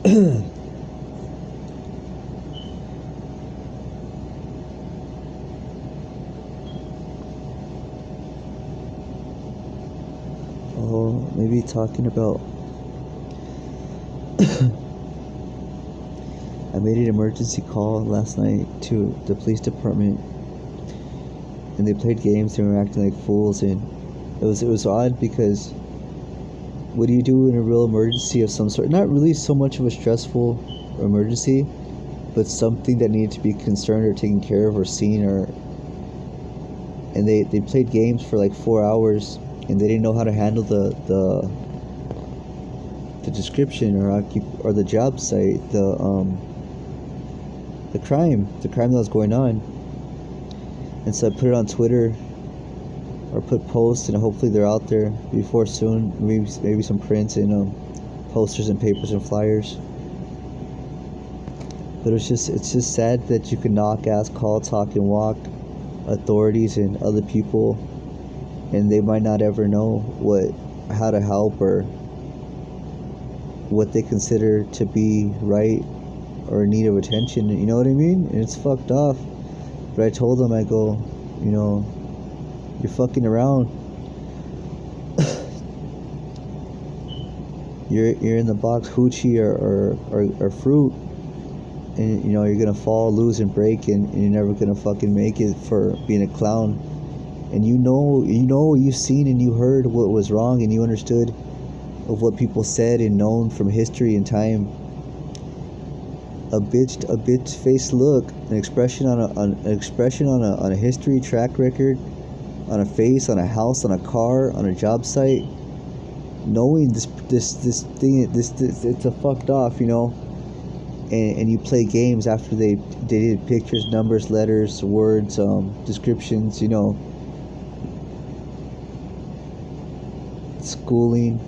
Oh, maybe talking about. I made an emergency call last night to the police department, and they played games and were acting like fools. And it was odd because what do you do in a real emergency of some sort? Not really so much of a stressful emergency, but something that needed to be concerned or taken care of or seen. Or and they played games for like 4 hours, and they didn't know how to handle the description or the job site, the crime that was going on. And so I put it on Twitter, or put posts, and hopefully they're out there before soon. Maybe some prints and posters and papers and flyers. But it's just sad that you can knock, ask, call, talk, and walk authorities and other people, and they might not ever know how to help or what they consider to be right or in need of attention. You know what I mean? And it's fucked off. But I told them, I go, you're fucking around. you're in the box hoochie or fruit, and you're gonna fall, lose, and break, and you're never gonna fucking make it for being a clown. And you've seen and you heard what was wrong, and you understood of what people said and known from history and time. A bitch face look, an expression on a history track record, on a face, on a house, on a car, on a job site. Knowing this thing, it's a fucked off, and you play games after they did pictures, numbers, letters, words, descriptions, schooling,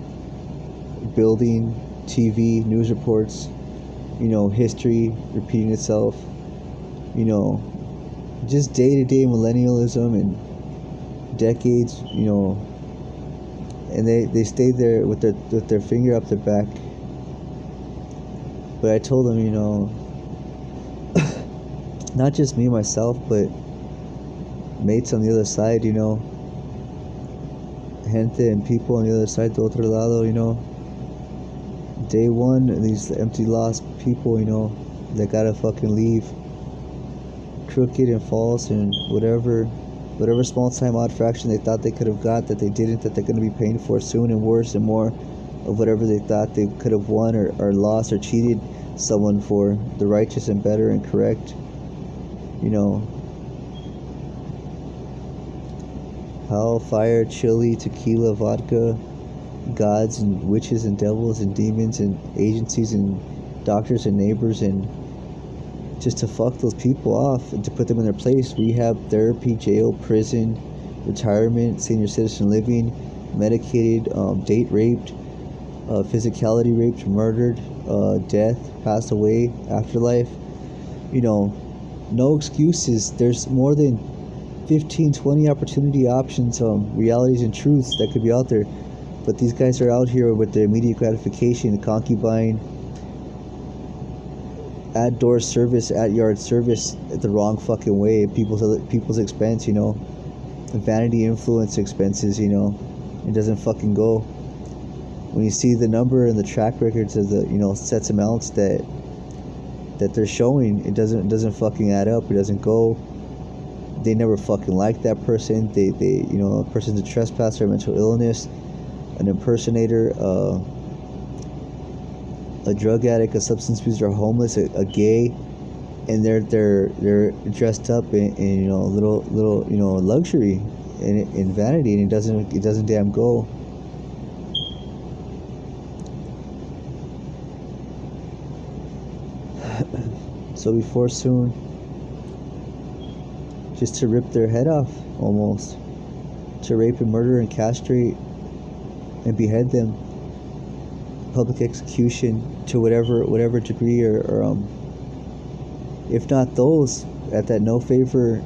building, TV, news reports, history repeating itself, just day-to-day millennialism and decades, and they stayed there with their finger up their back. But I told them, not just me myself, but mates on the other side, gente and people on the other side, do otro lado, day one, these empty lost people, that gotta fucking leave, crooked and false, and whatever small time odd fraction they thought they could have got that they didn't, that they're gonna be paying for soon, and worse and more of whatever they thought they could have won or lost or cheated someone for the righteous and better and correct. Hell, fire, chili, tequila, vodka, gods and witches and devils and demons and agencies and doctors and neighbors, and just to fuck those people off and to put them in their place. Rehab, therapy, jail, prison, retirement, senior citizen living, medicated, date raped, physicality raped, murdered, death, passed away, afterlife. No excuses. There's more than 15, 20 opportunity options, realities and truths that could be out there. But these guys are out here with their immediate gratification, concubine, at door service, at yard service, the wrong fucking way, people's expense, vanity, influence, expenses, it doesn't fucking go. When you see the number and the track records of the sets amounts that they're showing, it doesn't fucking add up. It doesn't go. They never fucking liked that person. They a person's a trespasser, a mental illness, an impersonator, a drug addict, a substance abuser, a homeless, a gay, and they're dressed up in little luxury and vanity, and it doesn't damn go. So before soon, just to rip their head off, almost, to rape and murder and castrate and behead them, public execution to whatever degree, or if not those at that no favor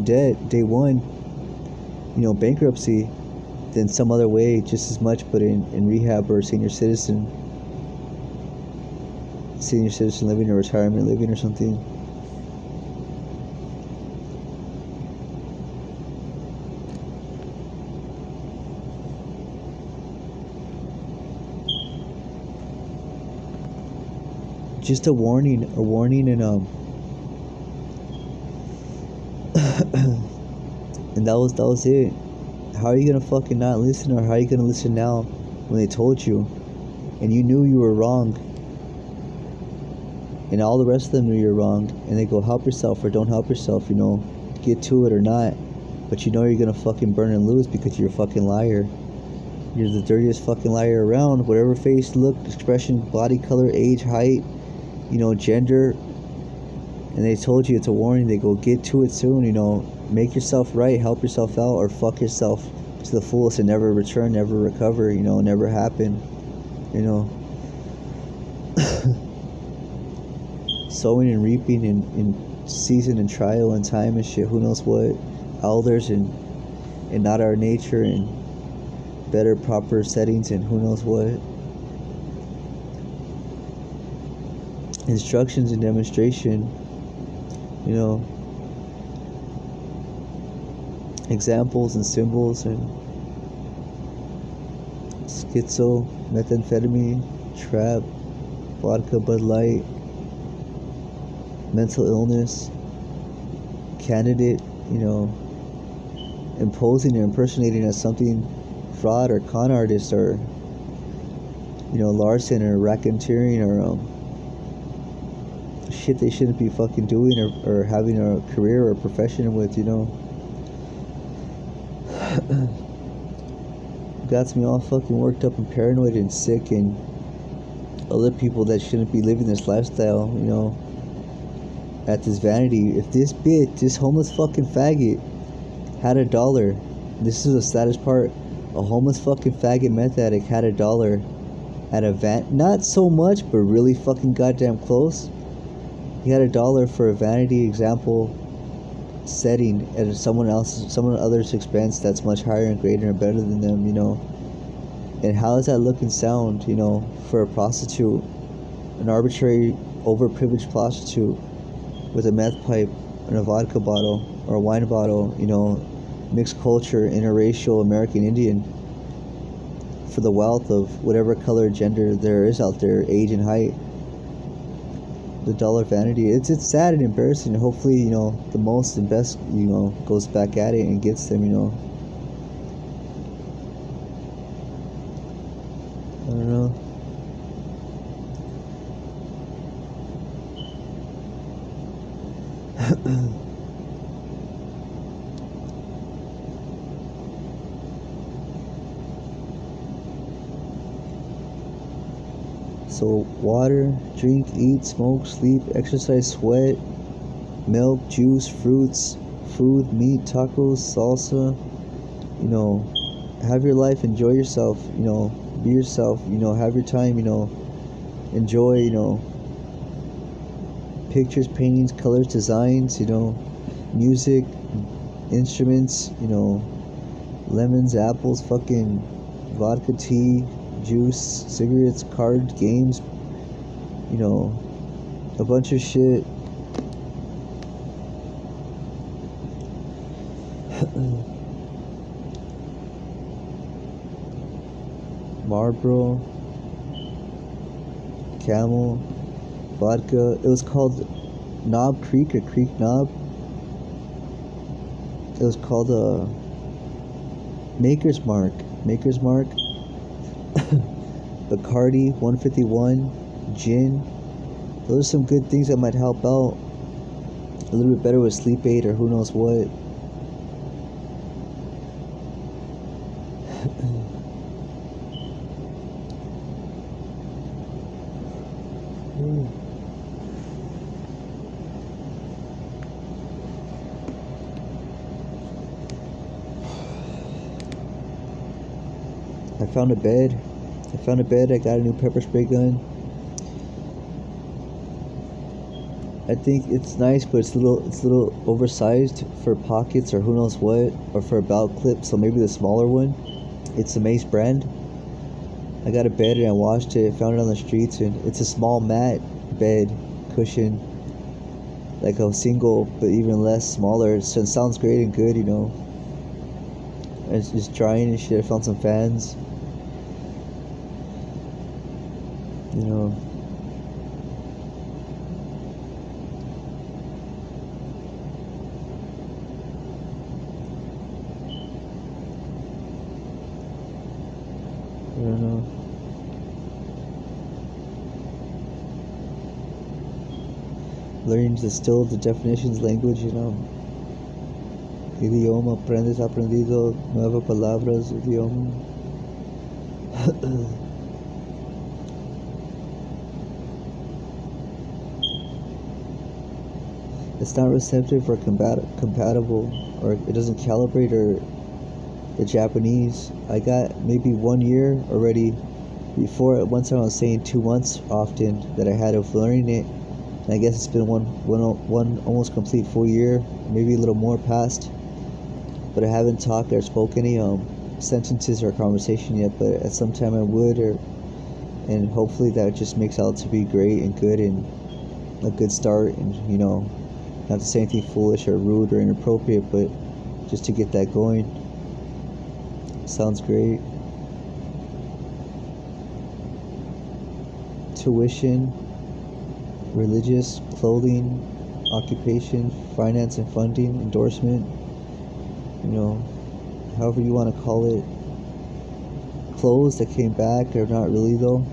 debt day one, bankruptcy, then some other way just as much, but in rehab or senior citizen. senior citizen living or retirement living or something. Just a warning, and and that was it. How are you gonna fucking not listen, or how are you gonna listen now when they told you and you knew you were wrong, and all the rest of them knew you're wrong, and they go help yourself or don't help yourself, get to it or not, but you know you're gonna fucking burn and lose because you're a fucking liar. You're the dirtiest fucking liar around. Whatever face, look, expression, body color, age, height, gender, and they told you it's a warning. They go get to it soon, make yourself right, help yourself out, or fuck yourself to the fullest and never return, never recover, never happen, sowing and reaping in season and trial and time and shit, who knows what, elders and not our nature, and better proper settings and who knows what, instructions and demonstration, examples and symbols and schizo, methamphetamine, trap, vodka, Bud Light, mental illness, candidate, imposing or impersonating as something, fraud or con artist, or larceny or racketeering, or shit they shouldn't be fucking doing, or having a career or a profession with, Got me all fucking worked up and paranoid and sick, and other people that shouldn't be living this lifestyle, at this vanity. If this bitch, this homeless fucking faggot, had $1, this is the saddest part, a homeless fucking faggot meth addict had $1 at a not so much, but really fucking goddamn close. He had $1 for a vanity example setting at someone other's expense that's much higher and greater and better than them, And how does that look and sound, for a prostitute, an arbitrary, overprivileged prostitute with a meth pipe and a vodka bottle or a wine bottle, mixed culture, interracial, American Indian, for the wealth of whatever color, gender there is out there, age and height. The dollar vanity, it's sad and embarrassing. Hopefully, the most and best, goes back at it and gets them, I don't know. So water, drink, eat, smoke, sleep, exercise, sweat, milk, juice, fruits, food, meat, tacos, salsa, have your life, enjoy yourself, be yourself, have your time, enjoy, pictures, paintings, colors, designs, music, instruments, lemons, apples, fucking vodka, tea, juice, cigarettes, cards, games, a bunch of shit. Marlboro, Camel, vodka. It was called Knob Creek or Creek Knob. It was called Maker's Mark. Bacardi, 151, gin. Those are some good things that might help out a little bit better with sleep aid or who knows what. I found a bed. I got a new pepper spray gun. I think it's nice, but it's a little oversized for pockets or who knows what, or for a belt clip. So maybe the smaller one. It's the Mace brand. I got a bed and I washed it. Found it on the streets, and it's a small mat, bed cushion, like a single, but even less, smaller. So it sounds great and good, you know. And it's just drying and shit. I found some fans, you know. I don't know. Learning to distill the definitions language, you know. Idioma, aprendes, aprendido, nuevas palabras, idioma. It's not receptive or compatible, or it doesn't calibrate, or the Japanese. I got maybe 1 year already. Before, at one time I was saying 2 months often that I had of learning it. And I guess it's been one almost complete full year, maybe a little more past. But I haven't talked or spoke any sentences or conversation yet. But at some time I would, and hopefully that just makes out to be great and good and a good start. And you know, not to say anything foolish or rude or inappropriate, but just to get that going. Sounds great. Tuition, religious, clothing, occupation, finance and funding, endorsement, you know, however you want to call it. Clothes that came back, they're not really though.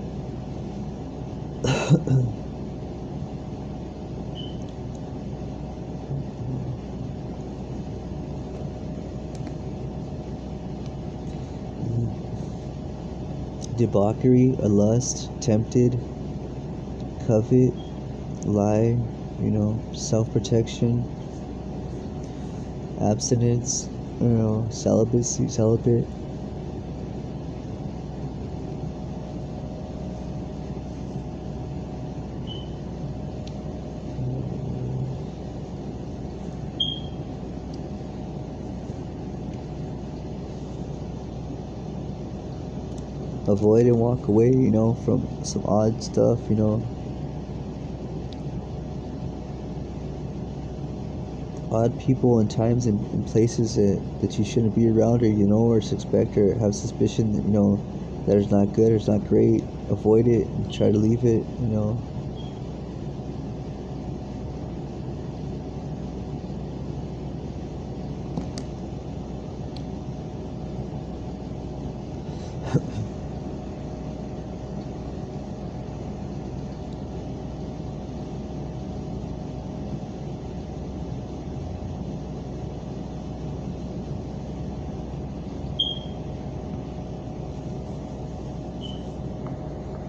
Debauchery, a lust, tempted, covet, lie, you know, self-protection, abstinence, you know, celibacy, celibate. Avoid and walk away, you know, from some odd stuff, you know. Odd people and times and places that you shouldn't be around, or you know, or suspect or have suspicion that, you know, that is not good or is not great. Avoid it and try to leave it, you know.